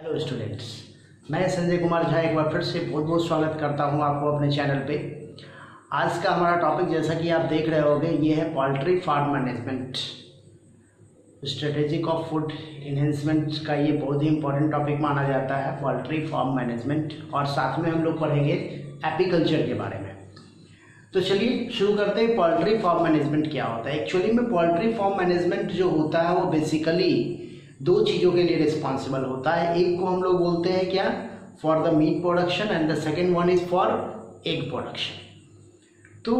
Hello students, मैं संजय कुमार झा एक बार फिर से बहुत बहुत स्वागत करता हूं आपको अपने चैनल पे। आज का हमारा टॉपिक जैसा कि आप देख रहे होंगे ये है poultry farm management, strategic of food enhancement का ये बहुत ही इंपॉर्टेंट टॉपिक माना जाता है पोल्ट्री फार्म मैनेजमेंट। और साथ में हम लोग पढ़ेंगे एपीकल्चर के बारे में। तो चलिए शुरू करते हैं। पोल्ट्री फार्म मैनेजमेंट क्या होता है? एक्चुअली में पोल्ट्री फार्म मैनेजमेंट जो होता है वो बेसिकली दो चीज़ों के लिए रिस्पॉन्सिबल होता है। एक को हम लोग बोलते हैं क्या, for the meat production, and the second one is for egg production. तो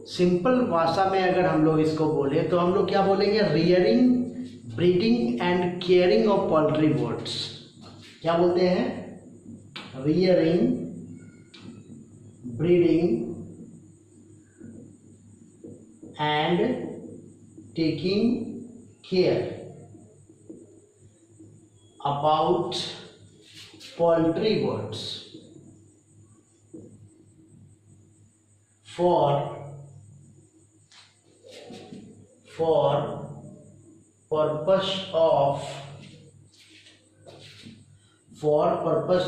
सिंपल भाषा में अगर हम लोग इसको बोले तो हम लोग क्या बोलेंगे, rearing, breeding and caring of poultry birds. क्या बोलते हैं? Rearing, breeding and taking care about poultry birds for purpose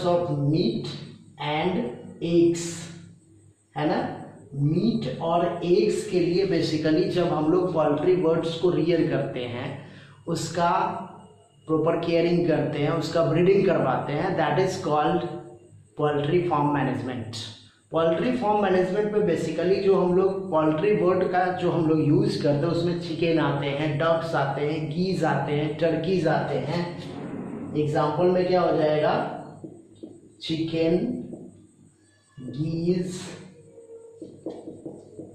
of meat and eggs, है ना। मीट और एग्स के लिए बेसिकली जब हम लोग पोल्ट्री बर्ड्स को रियर करते हैं, उसका प्रॉपर केयरिंग करते हैं, उसका ब्रीडिंग करवाते हैं, that is called poultry farm management. Poultry farm management में बेसिकली जो हम लोग पोल्ट्री बर्ड का जो हम लोग यूज़ करते हैं उसमें चिकन आते हैं, डक्स आते हैं, गीज आते हैं, टर्कीज आते हैं। एग्जाम्पल में क्या हो जाएगा, chicken, geese,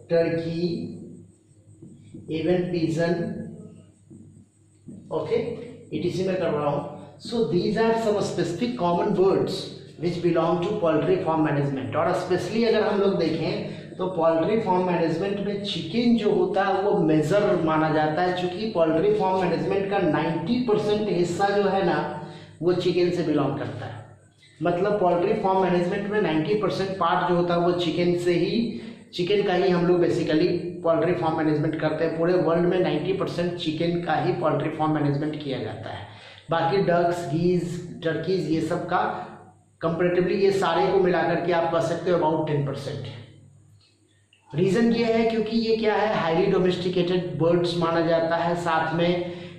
turkey, even pigeon, okay, etc में कर रहा हूँ। So these are some specific common birds which belong to poultry farm management. और स्पेशली अगर हम लोग देखें तो पोल्ट्री फार्म मैनेजमेंट में चिकन जो होता है वो मेजर माना जाता है, क्योंकि पोल्ट्री फार्म मैनेजमेंट का 90% हिस्सा जो है ना वो चिकन से बिलोंग करता है। मतलब पोल्ट्री फार्म मैनेजमेंट में 90% पार्ट जो होता है वो चिकन का ही हम लोग बेसिकली पोल्ट्री फार्म मैनेजमेंट करते हैं। पूरे वर्ल्ड में 90% चिकन का ही पोल्ट्री फार्म मैनेजमेंट किया जाता है। बाकी डक्स, गीज, टर्कीज ये सब का कंपेरेटिवली ये सारे को मिलाकर के आप कह सकते हो अबाउट 10%। रीज़न ये है क्योंकि ये क्या है, हाईली डोमेस्टिकेटेड बर्ड्स माना जाता है। साथ में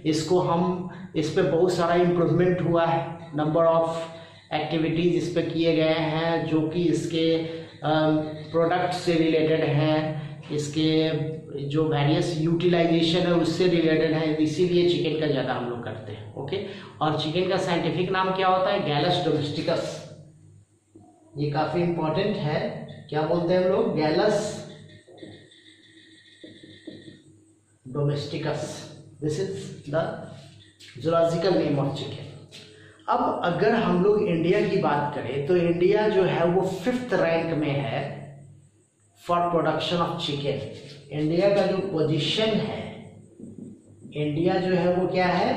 इस पे बहुत सारा इम्प्रूवमेंट हुआ है, नंबर ऑफ एक्टिविटीज़ इस पे किए गए हैं जो कि इसके प्रोडक्ट से रिलेटेड हैं, इसके जो वेरियस यूटिलाइजेशन है उससे रिलेटेड है, इसीलिए चिकन का ज़्यादा हम लोग करते हैं। ओके, और चिकन का साइंटिफिक नाम क्या होता है? Gallus domesticus. ये काफ़ी इंपॉर्टेंट है। क्या बोलते हैं हम लोग? Gallus domesticus. This is the zoological name of chicken. अब अगर हम लोग इंडिया की बात करें तो इंडिया जो है वो 5th रैंक में है for production of chicken. India का जो पोजीशन है, इंडिया जो है वो क्या है,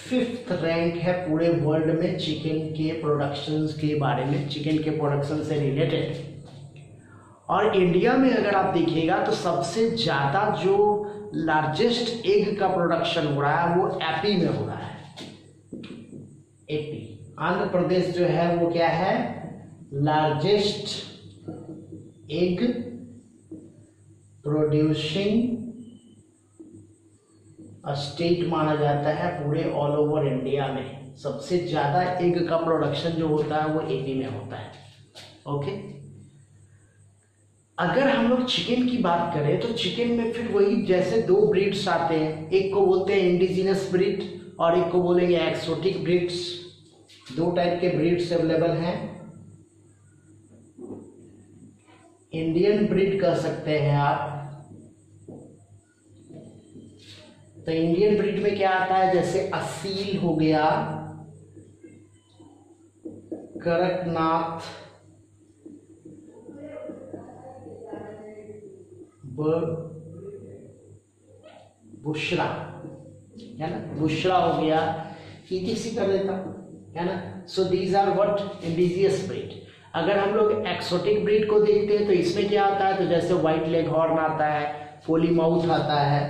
5th रैंक है पूरे वर्ल्ड में चिकन के प्रोडक्शन के बारे में, चिकन के प्रोडक्शन से रिलेटेड। और इंडिया में अगर आप देखिएगा तो सबसे ज़्यादा जो लार्जेस्ट एग का प्रोडक्शन हो रहा है वो एपी में हो रहा है। एपी, आंध्र प्रदेश जो है वो क्या है, लार्जेस्ट एग प्रोड्यूसिंग स्टेट माना जाता है पूरे ऑल ओवर इंडिया में। सबसे ज्यादा एग का प्रोडक्शन जो होता है वो एपी में होता है। ओके, अगर हम लोग चिकन की बात करें तो चिकन में फिर वही जैसे दो ब्रीड्स आते हैं, एक को बोलते हैं इंडिजिनस ब्रीड और एक को बोलेंगे एक्सोटिक ब्रीड्स। दो टाइप के ब्रीड्स अवेलेबल हैं। इंडियन ब्रीड कह सकते हैं आप। तो इंडियन ब्रीड में क्या आता है, जैसे असील हो गया, कड़कनाथ, बुशरा, है ना, बुशरा हो गया, इसी कर देता है ना। So these are what indigenous breed. अगर हम लोग एक्सोटिक ब्रीड को देखते हैं तो इसमें क्या आता है, तो जैसे व्हाइट लेग हॉर्न आता है, फोली माउथ आता है।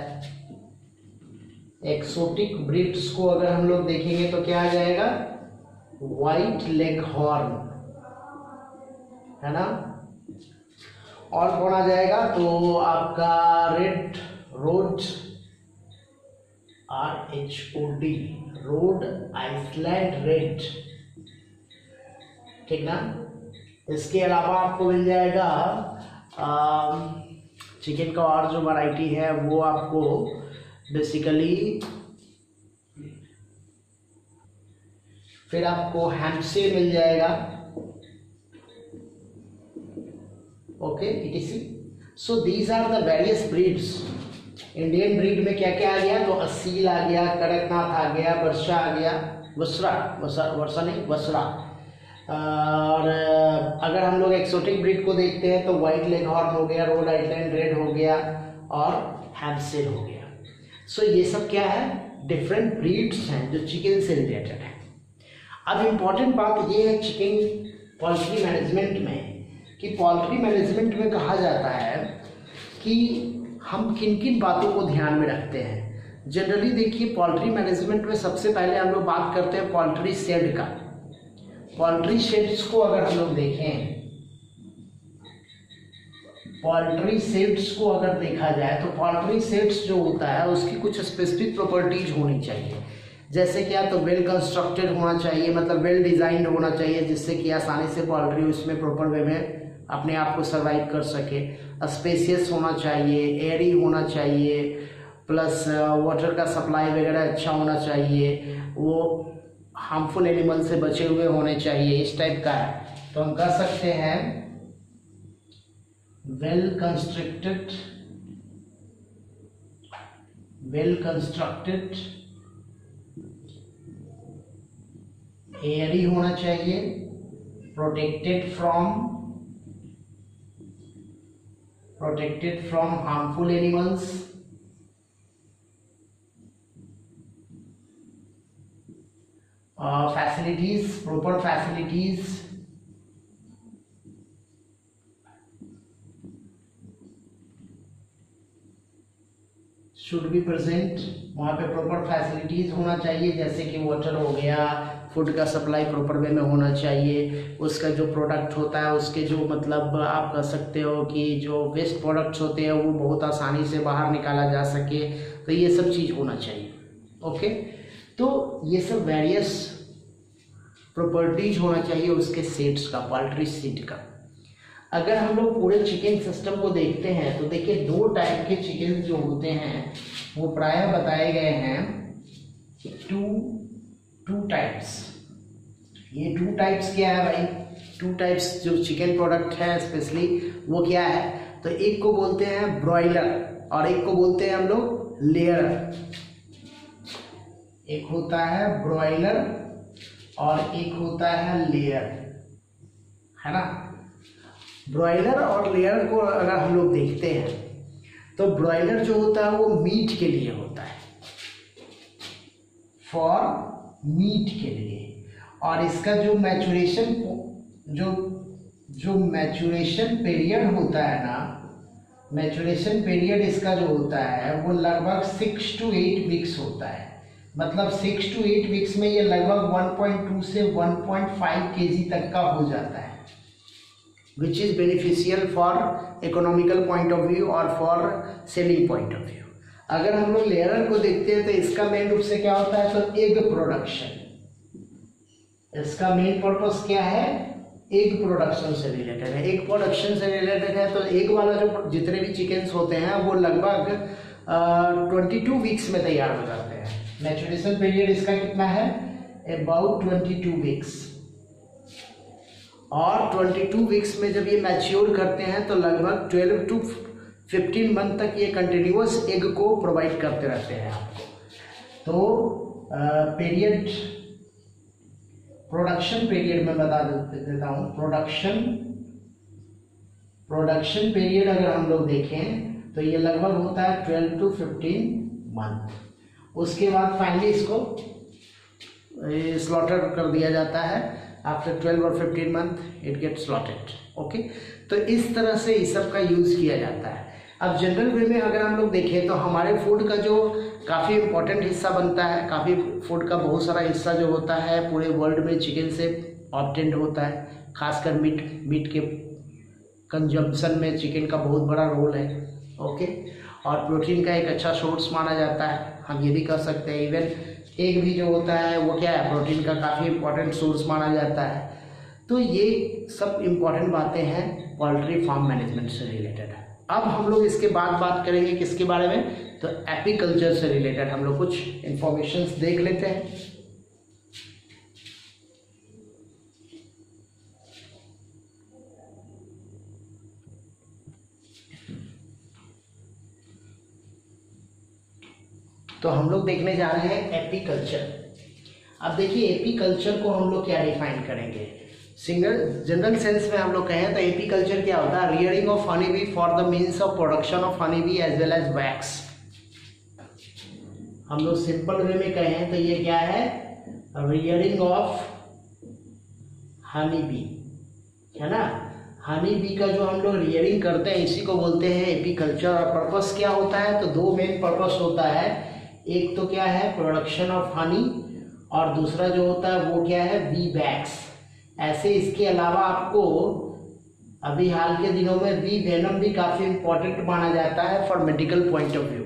एक्सोटिक ब्रीड्स को अगर हम लोग देखेंगे तो क्या आ जाएगा, व्हाइट लेग हॉर्न, है ना। और कौन आ जाएगा, तो आपका red Rhode, RHOD, Rhode Island red, ठीक ना। इसके अलावा आपको मिल जाएगा चिकन का और जो वैरायटी है वो आपको बेसिकली, फिर आपको हैम्पशेयर मिल जाएगा, okay, etc. So these are the various breeds. Indian breed में क्या क्या आ गया, तो असील आ गया, कड़कनाथ आ गया, वर्षा आ गया, वर्षा नहीं वसरा। और अगर हम लोग एक्सोटिक ब्रीड को देखते हैं तो व्हाइट लेग हॉर्न हो गया, रोड आइसलैंड रेड हो गया और हैम्पशेयर हो गया। सो ये सब क्या है, डिफरेंट ब्रीड्स हैं जो चिकन से रिलेटेड है। अब इम्पॉर्टेंट बात ये है चिकन पोल्ट्री मैनेजमेंट में, कि पोल्ट्री मैनेजमेंट में कहा जाता है कि हम किन किन बातों को ध्यान में रखते हैं। जनरली देखिए पोल्ट्री मैनेजमेंट में सबसे पहले हम लोग बात करते हैं पोल्ट्री शेड का। पोल्ट्री शेड्स को अगर हम लोग देखें, पोल्ट्री शेड्स को अगर देखा जाए तो पोल्ट्री शेड्स जो होता है उसकी कुछ स्पेसिफिक प्रॉपर्टीज होनी चाहिए। जैसे कि तो वेल कंस्ट्रक्टेड होना चाहिए, मतलब वेल डिजाइंड होना चाहिए, जिससे कि आसानी से पोल्ट्री उसमें प्रॉपर वे में अपने आप को सर्वाइव कर सके। स्पेसियस होना चाहिए, एयरी होना चाहिए, प्लस वाटर का सप्लाई वगैरह अच्छा होना चाहिए, वो हार्मफुल एनिमल से बचे हुए होने चाहिए, इस टाइप का है। तो हम कह सकते हैं वेल कंस्ट्रक्टेड एयरी होना चाहिए, protected from harmful animals, facilities, proper facilities, should be present। वहाँ पे प्रॉपर फैसिलिटीज होना चाहिए, जैसे कि वाटर हो गया, फूड का सप्लाई प्रॉपर वे में होना चाहिए, उसका जो प्रोडक्ट होता है उसके जो मतलब आप कह सकते हो कि जो वेस्ट प्रोडक्ट्स होते हैं वो बहुत आसानी से बाहर निकाला जा सके, तो ये सब चीज़ होना चाहिए, ओके। तो ये सब वेरियस प्रॉपर्टीज होना चाहिए उसके सेट्स का, पोल्ट्री सीट का। अगर हम लोग पूरे चिकन सिस्टम को देखते हैं तो देखिए दो टाइप के चिकन जो होते हैं वो प्रायः बताए गए हैं, टू टाइप्स। ये टू टाइप्स क्या है भाई, टू टाइप्स जो चिकन प्रोडक्ट है स्पेशली वो क्या है, तो एक को बोलते हैं ब्रॉयलर और एक को बोलते हैं हम लोग लेयर। एक होता है ब्रॉयलर और एक होता है लेयर, है ना। ब्रॉयलर और लेयर को अगर हम लोग देखते हैं तो ब्रॉयलर जो होता है वो मीट के लिए होता है, फॉर मीट के लिए, और इसका जो मैचुरेशन पीरियड होता है ना, मैचुरेशन पीरियड इसका जो होता है वो लगभग 6 to 8 वीक्स होता है। मतलब 6 to 8 वीक्स में ये लगभग 1.2 से 1.5 kg तक का हो जाता है, which is beneficial for economical point of view और for selling point of view. अगर हम लोग लेयर को देखते हैं तो इसका मेन रूप से क्या होता है, तो एग प्रोडक्शन। इसका मेन पर्पस क्या है, एग प्रोडक्शन से रिलेटेड है। एग प्रोडक्शन से रिलेटेड है तो एग वाला जो जितने भी चिकन्स होते हैं वो लगभग 22 वीक्स में तैयार हो जाते हैं। मैच्योरेशन पीरियड इसका कितना है, अबाउट 22 वीक्स। और 22 वीक्स में जब ये मैच्योर करते हैं तो लगभग 12 to 15 मंथ तक ये कंटिन्यूअस एग को प्रोवाइड करते रहते हैं आपको। तो पीरियड, प्रोडक्शन पीरियड में बता देता हूँ। प्रोडक्शन पीरियड अगर हम लोग देखें तो ये लगभग होता है 12 to 15 मंथ। उसके बाद फाइनली इसको स्लॉटर कर दिया जाता है। आफ्टर 12 और 15 month it get slotted, okay. तो इस तरह से इस सब का यूज किया जाता है। अब जनरल वे में अगर हम लोग देखें तो हमारे फूड का जो काफ़ी इम्पोर्टेंट हिस्सा बनता है, काफ़ी फूड का बहुत सारा हिस्सा जो होता है पूरे वर्ल्ड में चिकन से ऑब्टेंड होता है। खासकर मीट के कंजम्पशन में चिकन का बहुत बड़ा रोल है। ओके, और प्रोटीन का एक अच्छा सोर्स माना जाता है, हम ये भी कह सकते हैं। इवन एग भी जो होता है वो क्या है, प्रोटीन का काफ़ी इम्पोर्टेंट सोर्स माना जाता है। तो ये सब इम्पोर्टेंट बातें हैं पोल्ट्री फार्म मैनेजमेंट से रिलेटेड। अब हम लोग इसके बाद बात करेंगे किसके बारे में, तो एपीकल्चर से रिलेटेड हम लोग कुछ इंफॉर्मेशंस देख लेते हैं। तो हम लोग देखने जा रहे हैं एपीकल्चर। अब देखिए एपीकल्चर को हम लोग क्या डिफाइन करेंगे, जनरल सेंस में हम लोग कहें तो एपीकल्चर क्या होता है, rearing of honey bee for the means of production of honey bee as well as wax. हम लोग सिंपल वे में कहें तो ये क्या है, रियरिंग ऑफ हनी बी, है ना। हनी बी का जो हम लोग रियरिंग करते हैं इसी को बोलते हैं एपीकल्चर। और पर्पस क्या होता है, तो दो मेन पर्पस होता है, एक तो क्या है प्रोडक्शन ऑफ हनी और दूसरा जो होता है वो क्या है बी वैक्स। ऐसे इसके अलावा आपको अभी हाल के दिनों में बी वेनम भी काफ़ी इंपॉर्टेंट माना जाता है for medical point of view,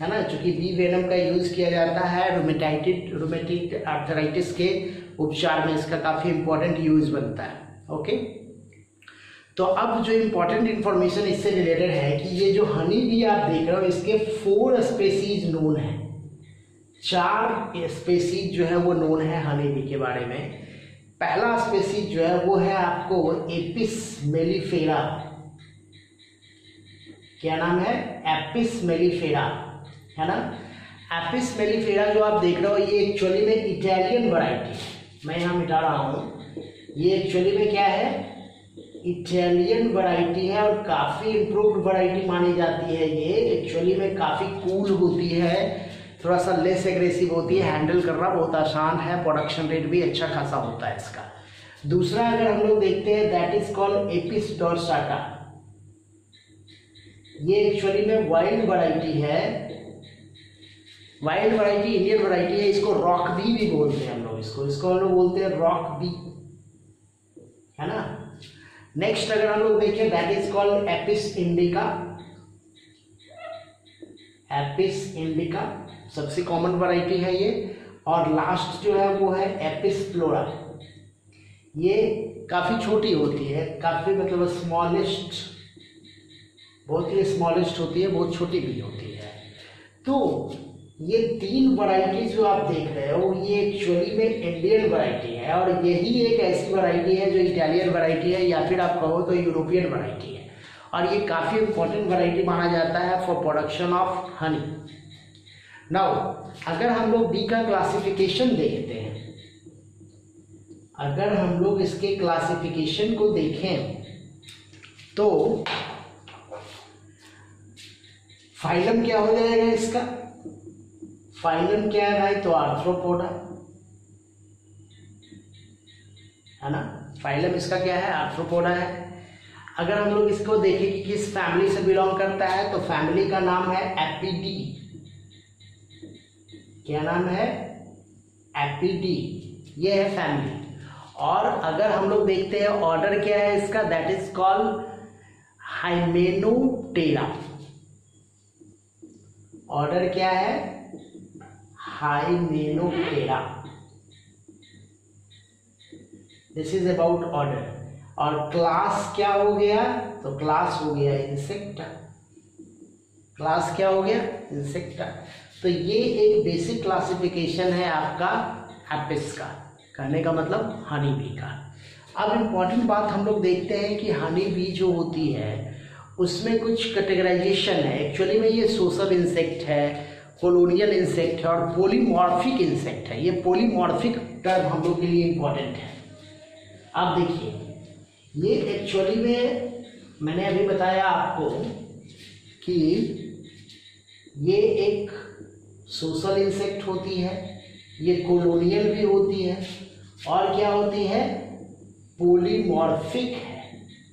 है ना, क्योंकि बी वेनम का यूज़ किया जाता है रोमेटिक आर्थराइटिस के उपचार में, इसका काफ़ी इंपॉर्टेंट यूज बनता है। ओके, तो अब जो इम्पोर्टेंट इन्फॉर्मेशन इससे रिलेटेड है कि ये जो हनी बी आप देख रहे हो इसके 4 स्पेसीज नोन है, 4 स्पेसीज जो है वो नोन है हनी बी के बारे में। पहला स्पेसीज जो है वो है आपको एपिस मेलिफेरा। क्या नाम है, एपिस मेलिफेरा, है ना। एपिस मेलिफेरा जो आप देख रहे हो ये एक्चुअली में इटालियन वैरायटी, मैं यहाँ मिटा रहा हूँ, ये एक्चुअली में क्या है इटालियन वैरायटी है और काफ़ी इम्प्रूव्ड वैरायटी मानी जाती है। ये एक्चुअली में काफ़ी कूल होती है, थोड़ा सा लेस एग्रेसिव होती है, हैंडल करना बहुत आसान है, प्रोडक्शन रेट भी अच्छा खासा होता है इसका। दूसरा अगर हम लोग देखते हैं दैट इज कॉल्ड एपिस डोर्साटा। ये एक्चुअली में वाइल्ड वैरायटी है, वाइल्ड वैरायटी इंडियन वैरायटी है, इसको रॉक बी भी बोलते हैं हम लोग, इसको हम लोग बोलते हैं रॉक बी, है ना। नेक्स्ट अगर हम लोग देखें that is called Apis indica. Apis indica सबसे कॉमन वैरायटी है ये। और लास्ट जो है वो है एपिस फ्लोरा। ये काफ़ी छोटी होती है, काफ़ी मतलब स्मॉलेस्ट, बहुत ही स्मॉलेस्ट होती है, बहुत छोटी भी होती है। तो ये 3 वैरायटी जो आप देख रहे हो ये एक्चुअली में इंडियन वैरायटी है और यही एक ऐसी वैरायटी है जो इटालियन वैरायटी है या फिर आप कहो तो यूरोपियन वैरायटी है और ये काफ़ी इंपॉर्टेंट वैरायटी माना जाता है for production of Honey. Now अगर हम लोग बी का क्लासिफिकेशन देखते हैं, अगर हम लोग इसके क्लासिफिकेशन को देखें तो फाइलम क्या हो जाएगा इसका, फाइलम क्या है भाई, तो आर्थ्रोपोडा, है ना। फाइलम इसका क्या है, आर्थ्रोपोडा है। अगर हम लोग इसको देखें कि किस फैमिली से बिलोंग करता है तो फैमिली का नाम है एपिडी। क्या नाम है, एपिडी, ये है फैमिली। और अगर हम लोग देखते हैं ऑर्डर क्या है इसका, that is called Hymenoptera. Order क्या है, Hymenoptera. This is about order. और क्लास क्या हो गया, तो क्लास हो गया इंसेक्टा। क्लास क्या हो गया, इंसेक्टा। तो ये एक बेसिक क्लासिफिकेशन है आपका एपिस का, कहने का मतलब हनी बी का। अब इम्पॉर्टेंट बात हम लोग देखते हैं कि हनी बी जो होती है उसमें कुछ कैटेगराइजेशन है। एक्चुअली में ये सोशल इंसेक्ट है, कॉलोनियल इंसेक्ट है और पॉलीमॉर्फिक इंसेक्ट है। ये पॉलीमॉर्फिक टर्म हम लोग के लिए इम्पॉर्टेंट है। आप देखिए ये एक्चुअली में मैंने अभी बताया आपको कि ये एक सोशल इंसेक्ट होती है, ये कॉलोनियल भी होती है और क्या होती है, पॉलीमॉर्फिक है।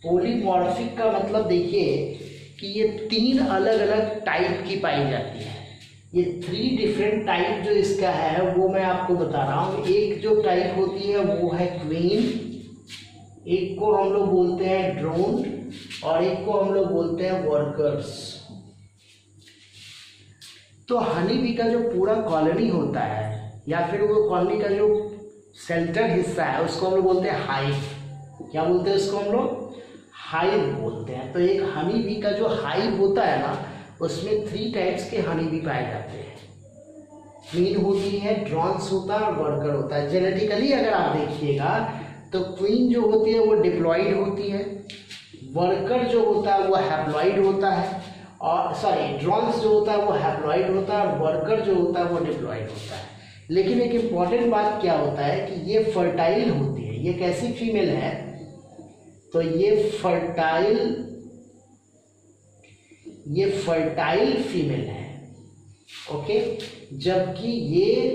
पॉलीमॉर्फिक का मतलब देखिए कि ये 3 अलग अलग टाइप की पाई जाती है। ये 3 डिफरेंट टाइप जो इसका है वो मैं आपको बता रहा हूँ। एक जो टाइप होती है वो है क्वीन, एक को हम लोग बोलते हैं ड्रोन और एक को हम लोग बोलते हैं वर्कर्स। तो हनी बी का जो पूरा कॉलोनी होता है या फिर वो कॉलोनी का जो सेंटर हिस्सा है उसको हम लोग बोलते हैं हाइव। क्या बोलते हैं उसको हम लोग? हाइव बोलते हैं। तो एक हनी बी का जो हाइव होता है ना उसमें 3 टाइप्स के हनी बी पाए जाते हैं। क्वीन होती है, ड्रोन्स होता है और वर्कर होता है। जेनेटिकली अगर आप देखिएगा तो क्वीन जो होती है वो डिप्लॉइड होती है, वर्कर जो होता है वो हैप्लॉइड होता है, और ड्रोन्स जो होता है वो हैप्लॉइड होता है और वर्कर जो होता है वो डिप्लॉइड होता है। लेकिन एक इम्पॉर्टेंट बात क्या होता है कि ये फर्टाइल होती है। ये कैसी फीमेल है? तो ये फर्टाइल फीमेल है, ओके। जबकि ये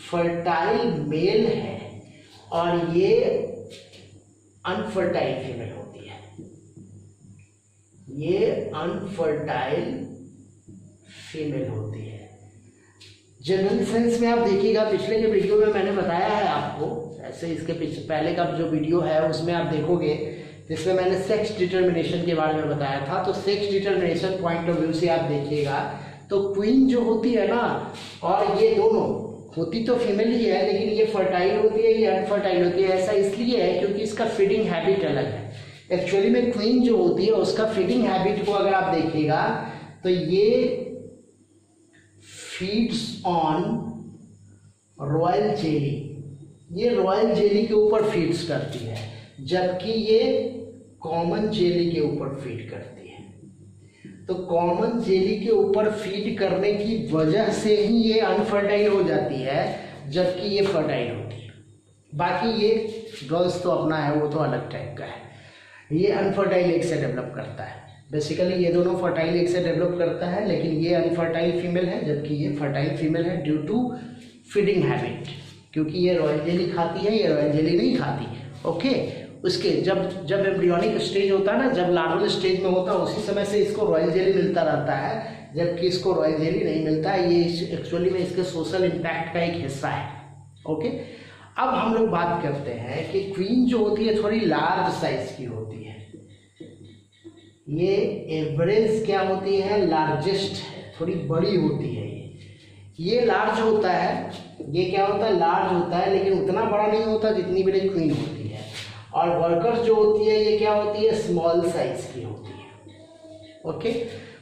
फर्टाइल मेल है और ये अनफर्टाइल फीमेल होती है। ये अनफर्टाइल फीमेल होती है। जनरल सेंस में आप देखिएगा, पिछले के वीडियो में मैंने बताया है आपको, ऐसे इसके पहले का जो वीडियो है उसमें आप देखोगे जिसमें मैंने सेक्स डिटर्मिनेशन के बारे में बताया था। तो sex determination point of view से आप देखिएगा तो क्वीन जो होती है ना और ये दोनों होती तो फीमेल ही है, लेकिन ये फर्टाइल होती है, ये अनफर्टाइल होती है। ऐसा इसलिए है क्योंकि इसका फीडिंग हैबिट अलग है। एक्चुअली में क्वीन जो होती है उसका फीडिंग हैबिट को अगर आप देखिएगा तो ये फीड्स ऑन रॉयल जेली, ये रॉयल जेली के ऊपर फीड्स करती है, जबकि ये कॉमन जेली के ऊपर फीड करती है। तो कॉमन जेली के ऊपर फीड करने की वजह से ही ये अनफर्टाइल हो जाती है, जबकि ये फर्टाइल होती है। बाकी ये गर्ल्स तो अपना है, वो तो अलग टाइप का है। ये अनफर्टाइल एग से डेवलप करता है। बेसिकली ये दोनों फर्टाइल एग से डेवलप करता है, लेकिन ये अनफर्टाइल फीमेल है जबकि ये फर्टाइल फीमेल है ड्यू टू फीडिंग हैबिट, क्योंकि ये रॉयल जेली खाती है, ये रॉयल जेली नहीं खाती। ओके, उसके जब एम्ब्रियोनिक स्टेज होता है ना, जब लार्वल स्टेज में होता है, उसी समय से इसको रॉयल जेली मिलता रहता है, जबकि इसको रॉयल जेली नहीं मिलता है। ये एक्चुअली में इसके सोशल इम्पैक्ट का एक हिस्सा है। ओके, अब हम लोग बात करते हैं कि क्वीन जो होती है थोड़ी लार्ज साइज की होती है। ये एवरेज क्या होती है? लार्जेस्ट है, थोड़ी बड़ी होती है। ये लार्ज होता है, ये क्या होता है? लार्ज होता है, लेकिन उतना बड़ा नहीं होता जितनी बड़ी क्वीन होती है। और वर्कर्स जो होती है ये क्या होती है? स्मॉल साइज की होती है। ओके,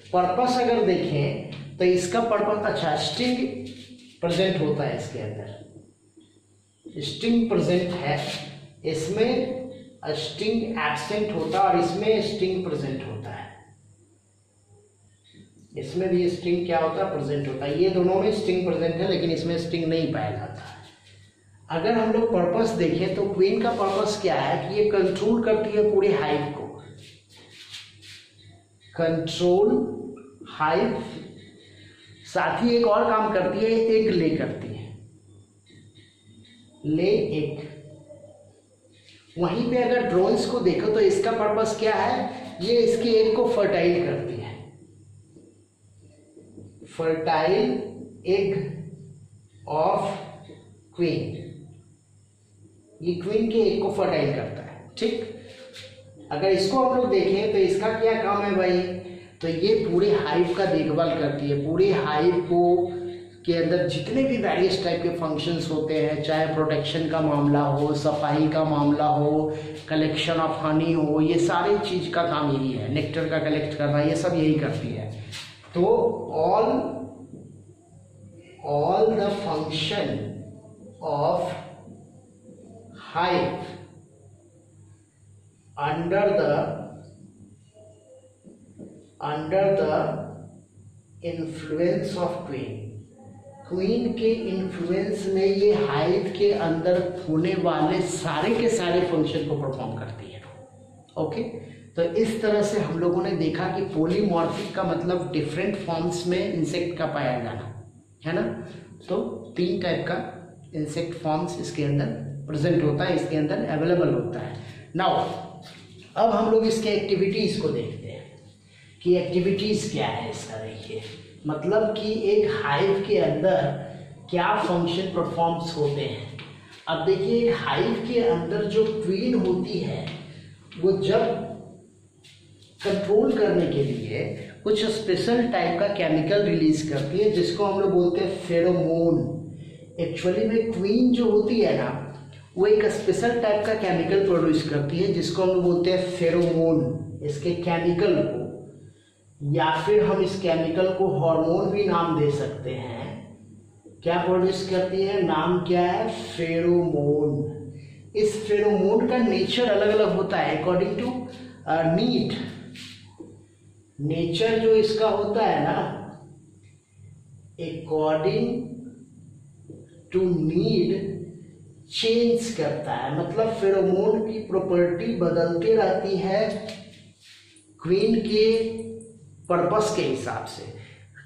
पर्पस अगर देखें तो इसका पर्पस, अच्छा, स्टिंग प्रेजेंट होता है इसके अंदर, स्टिंग प्रेजेंट है, इसमें स्टिंग एब्सेंट होता है और इसमें स्टिंग प्रेजेंट होता है। इसमें भी स्टिंग क्या होता है? प्रेजेंट होता है। ये दोनों में स्टिंग प्रेजेंट है, लेकिन इसमें स्टिंग नहीं पाया जाता है। अगर हम लोग पर्पस देखें तो क्वीन का पर्पस क्या है कि ये कंट्रोल करती है पूरे हाइव को, कंट्रोल हाइव, साथ ही एक और काम करती है, एग ले करती है, ले एग। वहीं पे अगर ड्रोन्स को देखो तो इसका पर्पस क्या है? ये इसके एग को फर्टाइल करती है, फर्टाइल एग ऑफ क्वीन, ये क्वीन के एग को फर्टाइल करता है। ठीक, अगर इसको हम लोग देखें तो इसका क्या काम है भाई? तो ये पूरे हाइव का देखभाल करती है। पूरे हाइव को के अंदर जितने भी वेरियस टाइप के फंक्शंस होते हैं, चाहे प्रोटेक्शन का मामला हो, सफाई का मामला हो, कलेक्शन ऑफ हनी हो, ये सारी चीज का काम यही है। नेक्टर का कलेक्ट करना, ये सब यही करती है। तो all the function of hive under the influence of queen के इन्फ्लुएंस में ये हाइव के अंदर होने वाले सारे के सारे फंक्शन को परफॉर्म करती है। ओके, तो इस तरह से हम लोगों ने देखा कि पॉलीमॉर्फिक का मतलब डिफरेंट फॉर्म्स में इंसेक्ट का पाया जाना है ना। तो 3 टाइप का इंसेक्ट फॉर्म्स इसके अंदर प्रेजेंट होता है, इसके अंदर अवेलेबल होता है। नाउ अब हम लोग इसके एक्टिविटीज को देखते हैं कि एक्टिविटीज क्या है इसका। देखिए मतलब कि एक हाइव के अंदर क्या फंक्शन परफॉर्म्स होते हैं। अब देखिए एक हाइव के अंदर जो क्वीन होती है वो जब कंट्रोल करने के लिए कुछ स्पेशल टाइप का केमिकल रिलीज करती है जिसको हम लोग बोलते हैं फेरोमोन। एक्चुअली में क्वीन जो होती है ना वो एक स्पेशल टाइप का केमिकल प्रोड्यूस करती है जिसको हम लोग बोलते हैं फेरोमोन। इसके केमिकल को, या फिर हम इस केमिकल को हार्मोन भी नाम दे सकते हैं। क्या प्रोड्यूस करती है, नाम क्या है, फेरोमोन। इस फेरोमोन का नेचर अलग अलग होता है अकॉर्डिंग टू नीड। नेचर जो इसका होता है ना, अकॉर्डिंग टू नीड चेंज करता है। मतलब फेरोमोन की प्रॉपर्टी बदलती रहती है क्वीन के पर्पस के हिसाब से।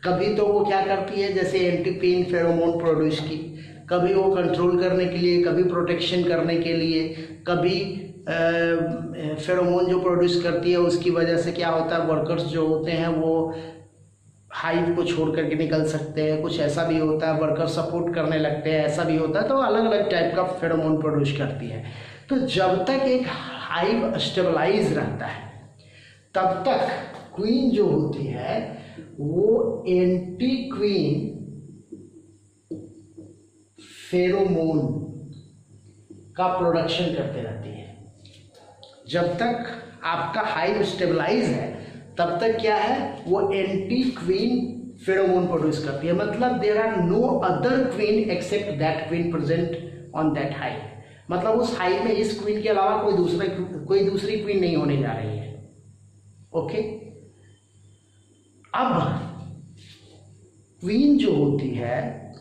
कभी तो वो क्या करती है, जैसे एंटी पेन फेरोमोन प्रोड्यूस की, कभी वो कंट्रोल करने के लिए, कभी प्रोटेक्शन करने के लिए, कभी फेरोमोन जो प्रोड्यूस करती है उसकी वजह से क्या होता है, वर्कर्स जो होते हैं वो हाइव को छोड़ करके निकल सकते हैं। कुछ ऐसा भी होता है, वर्कर सपोर्ट करने लगते हैं, ऐसा भी होता है। तो अलग अलग टाइप का फेरोमोन प्रोड्यूस करती है। तो जब तक एक हाइव स्टेबलाइज रहता है तब तक क्वीन जो होती है वो एंटी क्वीन फेरोमोन का प्रोडक्शन करते रहती है। जब तक आपका हाइव स्टेबलाइज है तब तक क्या है, वो एंटी क्वीन फेरोमोन प्रोड्यूस करती है। मतलब there are no other queen except that queen present on that hive. मतलब उस हाइव में इस क्वीन के अलावा कोई दूसरी क्वीन नहीं होने जा रही है। ओके, अब क्वीन जो होती है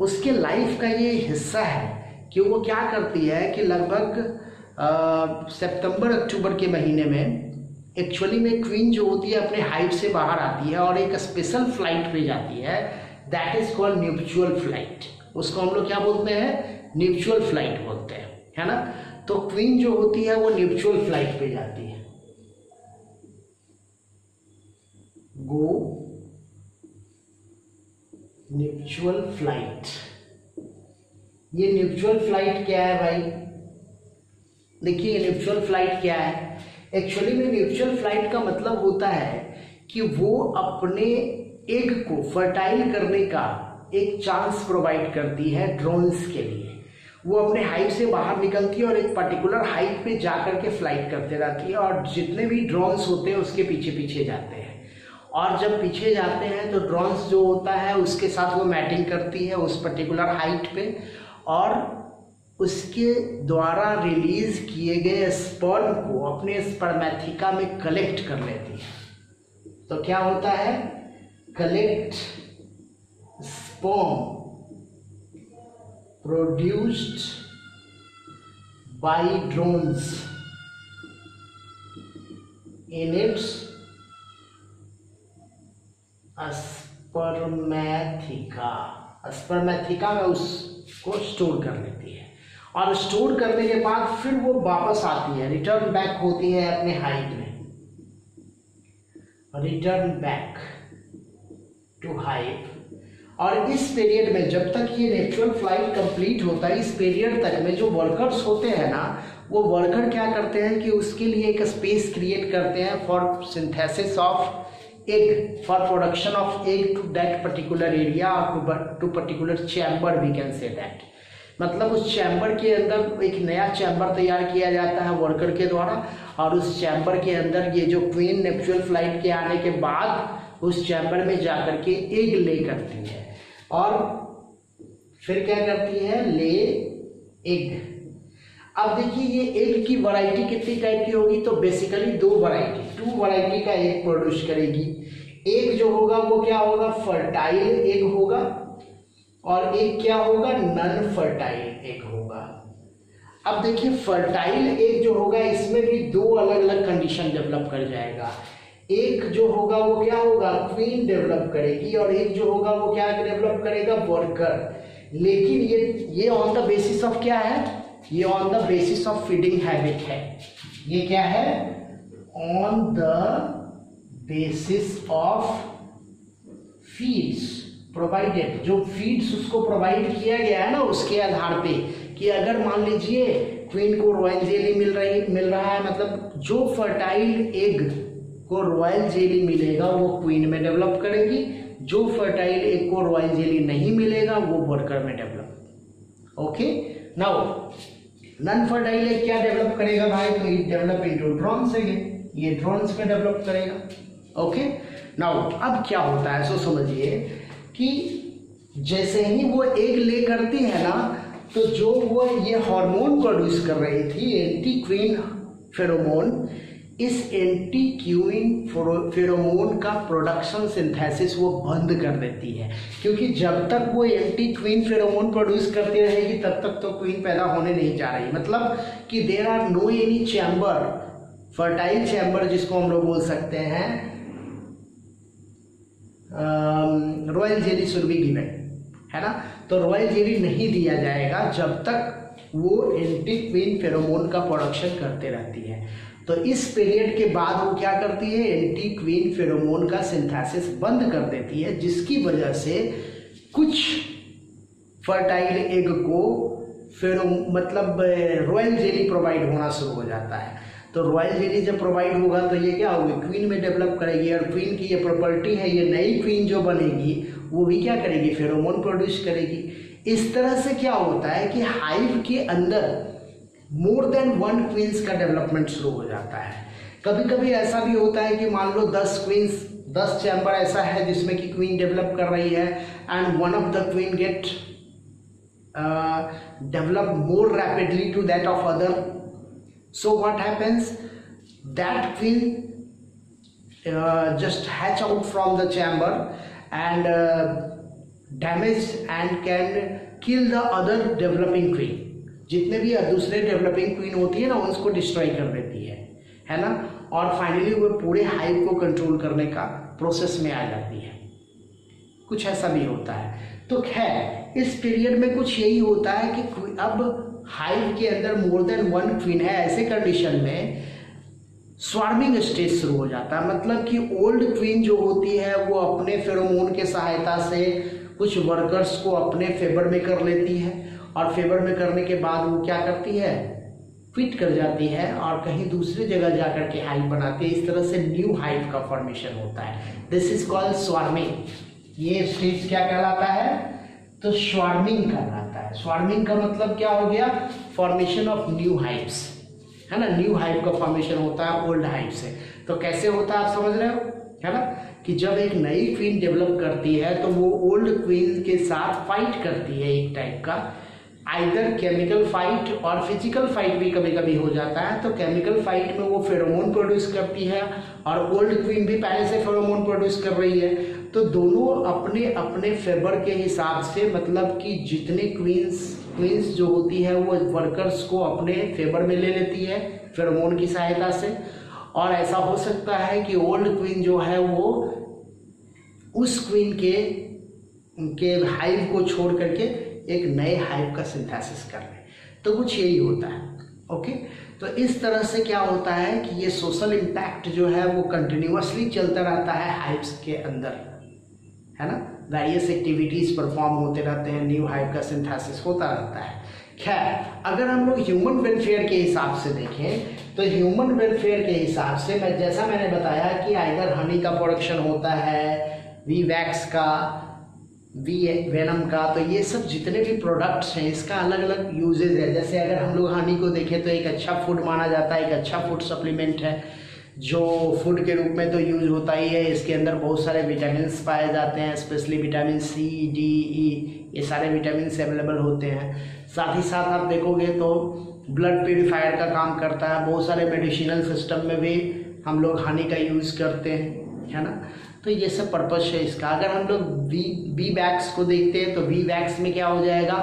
उसके लाइफ का ये हिस्सा है कि वो क्या करती है कि लगभग सितंबर अक्टूबर के महीने में एक्चुअली में क्वीन जो होती है अपने हाइव से बाहर आती है और एक स्पेशल फ्लाइट पे जाती है। That is called nuptial flight. उसको हम लोग क्या बोलते हैं, न्यूपचुअल फ्लाइट बोलते हैं, है ना। तो क्वीन जो होती है वो न्यूपचुअल फ्लाइट पे जाती है। गो न्यूपचुअल फ्लाइट। ये न्यूपचुअल फ्लाइट क्या है भाई, देखिए न्यूपचुअल फ्लाइट क्या है। एक्चुअली में न्यूपचुअल फ्लाइट का मतलब होता है कि वो अपने एग को फर्टाइल करने का एक चांस प्रोवाइड करती है ड्रोन्स के लिए। वो अपने हाइव से बाहर निकलती है और एक पर्टिकुलर हाइट पे जाकर के फ्लाइट करते रहती है और जितने भी ड्रोन्स होते हैं उसके पीछे पीछे जाते हैं। और जब पीछे जाते हैं तो ड्रोन्स जो होता है उसके साथ वो मैटिंग करती है उस पर्टिकुलर हाइट पे और उसके द्वारा रिलीज किए गए स्पर्म को अपने स्पर्मेथिका में कलेक्ट कर लेती है। तो क्या होता है, collect sperm produced by drones in its spermatheca. Spermatheca में उसको स्टोर कर लेती है और स्टोर करने के बाद फिर वो वापस आती है, रिटर्न बैक होती है अपने हाइव में, रिटर्न बैक टू हाइव। और इस पीरियड में जब तक ये नेचुरल फ्लाइट कंप्लीट होता है, इस पीरियड तक में जो वर्कर्स होते हैं ना, वो वर्कर क्या करते हैं कि उसके लिए एक स्पेस क्रिएट करते हैं for synthesis of egg, for production of egg to that particular area or to particular chamber we can say that। मतलब उस चैम्बर के अंदर एक नया चैम्बर तैयार किया जाता है वर्कर के द्वारा और उस चैम्बर के अंदर ये जो क्वीन नेचुरल फ्लाइट के आने के बाद उस चैम्बर में जाकर के एग ले करती है और फिर क्या करती है, ले एग। अब देखिए ये एग की वैरायटी कितनी टाइप की होगी, तो बेसिकली टू वैरायटी का एग प्रोड्यूस करेगी। एग जो होगा वो क्या होगा, फर्टाइल एग होगा और एक क्या होगा, नॉन फर्टाइल एग होगा। अब देखिए फर्टाइल एग जो होगा इसमें भी दो अलग अलग कंडीशन डेवलप कर जाएगा। एक जो होगा वो क्या होगा, क्वीन डेवलप करेगी और एक जो होगा वो क्या डेवलप करेगा, वर्कर। लेकिन ये ऑन द बेसिस ऑफ क्या है, ये on the basis of feeding habit है। ये क्या है, on the basis of feeds provided, जो फीड्स उसको प्रोवाइड किया गया है ना, उसके आधार पे कि अगर मान लीजिए क्वीन को रॉयल जेली मिल रहा है, मतलब जो फर्टाइल एग को रॉयल जेली मिलेगा वो क्वीन में डेवलप करेगी, जो फर्टाइल एग को रॉयल जेली नहीं मिलेगा वो वर्कर में develop. Okay, now non fertile egg क्या डेवलप करेगा भाई, तो इट डेवलप इनटू ड्रोन्स, ये ड्रोन्स में डेवलप करेगा। ओके, नाउ अब क्या होता है, सो समझिए कि जैसे ही वो एग ले करती है ना, तो जो वो ये हार्मोन प्रोड्यूस कर रही थी एंटी क्वीन फेरोमोन, इस एंटी क्वीन फेरोमोन का प्रोडक्शन सिंथेसिस वो बंद कर देती है, क्योंकि जब तक वो एंटी क्वीन फेरोमोन प्रोड्यूस करती रहेगी तब तक तो क्वीन पैदा होने नहीं जा रही। मतलब कि there are no any chamber, fertile chamber जिसको हम लोग बोल सकते हैं, royal jelly should be given, है ना। तो रॉयल जेली नहीं दिया जाएगा जब तक वो एंटी क्वीन फेरोमोन का प्रोडक्शन करते रहती है। तो इस पीरियड के बाद वो क्या करती है, एंटी क्वीन फेरोमोन का सिंथेसिस बंद कर देती है, जिसकी वजह से कुछ फर्टाइल एग को मतलब रॉयल जेली प्रोवाइड होना शुरू हो जाता है। तो रॉयल जेली जब प्रोवाइड होगा तो ये क्या होगी, क्वीन में डेवलप करेगी, और क्वीन की ये प्रॉपर्टी है, ये नई क्वीन जो बनेगी वो भी क्या करेगी, फेरोमोन प्रोड्यूस करेगी। इस तरह से क्या होता है कि हाइव के अंदर मोर देन वन क्वींस का डेवलपमेंट शुरू हो जाता है। कभी कभी ऐसा भी होता है कि मान लो 10 क्वींस, 10 चैम्बर ऐसा है जिसमें कि क्वीन डेवलप कर रही है, and one of the queen get develop more rapidly to that of other. So what happens? That queen just hatch out from the chamber and damage and can kill the other developing queen. जितने भी दूसरे developing queen होती है ना, उसको destroy कर देती है ना, और फाइनली वो पूरे हाइव को कंट्रोल करने का प्रोसेस में आ जाती है। कुछ ऐसा भी होता है। तो खैर इस पीरियड में कुछ यही होता है कि अब हाइव के अंदर मोर देन वन क्वीन है, ऐसे कंडीशन में स्वार्मिंग स्टेज शुरू हो जाता है। मतलब कि ओल्ड क्वीन जो होती है वो अपने फेरोमोन के सहायता से कुछ वर्कर्स को अपने फेवर में कर लेती है, और फेवर में करने के बाद वो क्या करती है, क्विट कर जाती है और कहीं दूसरी जगह जाकर के हाइव बनाती है। इस तरह से न्यू हाइव का फॉर्मेशन होता है। This is called swarming. ये स्टेज क्या कहलाता है, तो स्वार्मिंग कहलाता है। स्वार्मिंग का मतलब क्या हो गया, फॉर्मेशन ऑफ न्यू हाइव्स, है ना। न्यू हाइव का फॉर्मेशन होता है ओल्ड हाइव से। तो कैसे होता है आप समझ रहे हो, है ना, कि जब एक नई क्वीन डेवलप करती है तो वो ओल्ड क्वीन के साथ फाइट करती है, एक टाइप का आइदर केमिकल फाइट और फिजिकल फाइट भी कभी कभी हो जाता है। तो केमिकल फाइट में वो फेरोमोन प्रोड्यूस करती है और ओल्ड क्वीन भी पहले से फेरोमोन प्रोड्यूस कर रही है। तो दोनों अपने अपने फेवर के हिसाब से, मतलब कि जितने क्वींस जो होती है वो वर्कर्स को अपने फेवर में ले लेती है फेरोमोन की सहायता से। और ऐसा हो सकता है कि ओल्ड क्वीन जो है वो उस क्वीन के हाइव को छोड़ करके एक नए हाइव का सिंथेसिस कर ले। तो कुछ यही होता है। ओके, तो इस तरह से क्या होता है कि ये सोशल इम्पैक्ट जो है वो कंटिन्यूअसली चलता रहता है हाइव्स के अंदर, है ना। वेरियस एक्टिविटीज परफॉर्म होते रहते हैं, न्यू हाइव का सिंथेसिस होता रहता है। खैर अगर हम लोग ह्यूमन वेलफेयर के हिसाब से देखें तो ह्यूमन वेलफेयर के हिसाब से जैसा मैंने बताया कि आइदर हनी का प्रोडक्शन होता है, वी वैक्स का, वी वेनम का, तो ये सब जितने भी प्रोडक्ट्स हैं इसका अलग अलग यूजेज है। जैसे अगर हम लोग हनी को देखें तो एक अच्छा फूड माना जाता है, एक अच्छा फूड सप्लीमेंट है जो फूड के रूप में तो यूज होता ही है। इसके अंदर बहुत सारे विटामिन पाए जाते हैं, स्पेशली विटामिन सी, डी, ई, ये सारे विटामिन अवेलेबल होते हैं। साथ ही साथ आप देखोगे तो ब्लड प्यूरिफायर का काम करता है। बहुत सारे मेडिसिनल सिस्टम में भी हम लोग हनी का यूज़ करते हैं, है ना। तो ये सब पर्पस है इसका। अगर हम लोग वी वैक्स को देखते हैं तो वी वैक्स में क्या हो जाएगा,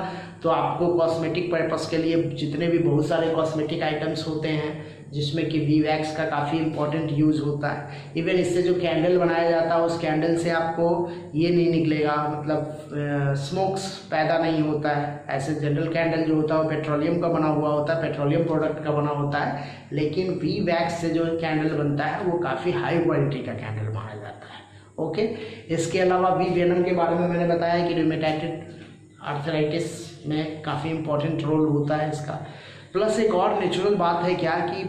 तो आपको कॉस्मेटिक पर्पस के लिए जितने भी बहुत सारे कॉस्मेटिक आइटम्स होते हैं जिसमें कि वी वैक्स का काफ़ी इंपॉर्टेंट यूज़ होता है। इवन इससे जो कैंडल बनाया जाता है उस कैंडल से आपको ये नहीं निकलेगा, मतलब स्मोक्स पैदा नहीं होता है। ऐसे जनरल कैंडल जो होता है वो पेट्रोलियम का बना हुआ होता है, पेट्रोलियम प्रोडक्ट का बना होता है। लेकिन वी वैक्स से जो कैंडल बनता है वो काफ़ी हाई क्वालिटी का कैंडल माना जाता है। ओके, इसके अलावा वी वेनम के बारे में मैंने बताया कि रूमेटॉइड आर्थराइटिस में काफ़ी इंपॉर्टेंट रोल होता है इसका। प्लस एक और नेचुरल बात है क्या कि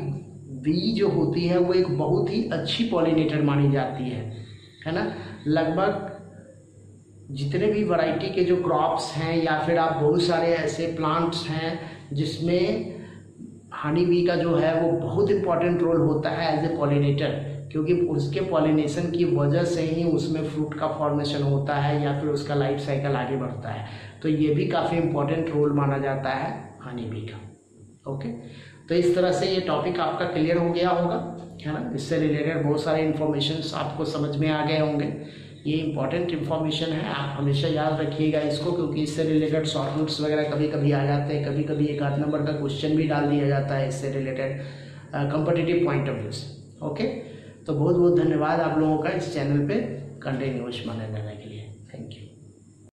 बी जो होती है वो एक बहुत ही अच्छी पॉलिनेटर मानी जाती है ना। लगभग जितने भी वैरायटी के जो क्रॉप्स हैं या फिर आप बहुत सारे ऐसे प्लांट्स हैं जिसमें हनी बी का जो है वो बहुत इंपॉर्टेंट रोल होता है एज ए पॉलिनेटर, क्योंकि उसके पॉलिनेशन की वजह से ही उसमें फ्रूट का फॉर्मेशन होता है या फिर उसका लाइफ साइकिल आगे बढ़ता है। तो ये भी काफ़ी इंपॉर्टेंट रोल माना जाता है हनी बी का। ओके, तो इस तरह से ये टॉपिक आपका क्लियर हो गया होगा, है ना। इससे रिलेटेड बहुत सारे इन्फॉर्मेशंस आपको समझ में आ गए होंगे। ये इंपॉर्टेंट इन्फॉर्मेशन है, आप हमेशा याद रखिएगा इसको, क्योंकि इससे रिलेटेड शॉर्ट नोट्स वगैरह कभी कभी आ जाते हैं, कभी कभी एक आध नंबर का क्वेश्चन भी डाल दिया जाता है इससे related competitive point of view से। ओके, तो बहुत बहुत धन्यवाद आप लोगों का इस चैनल पे कंटिन्यूअस बने रहने।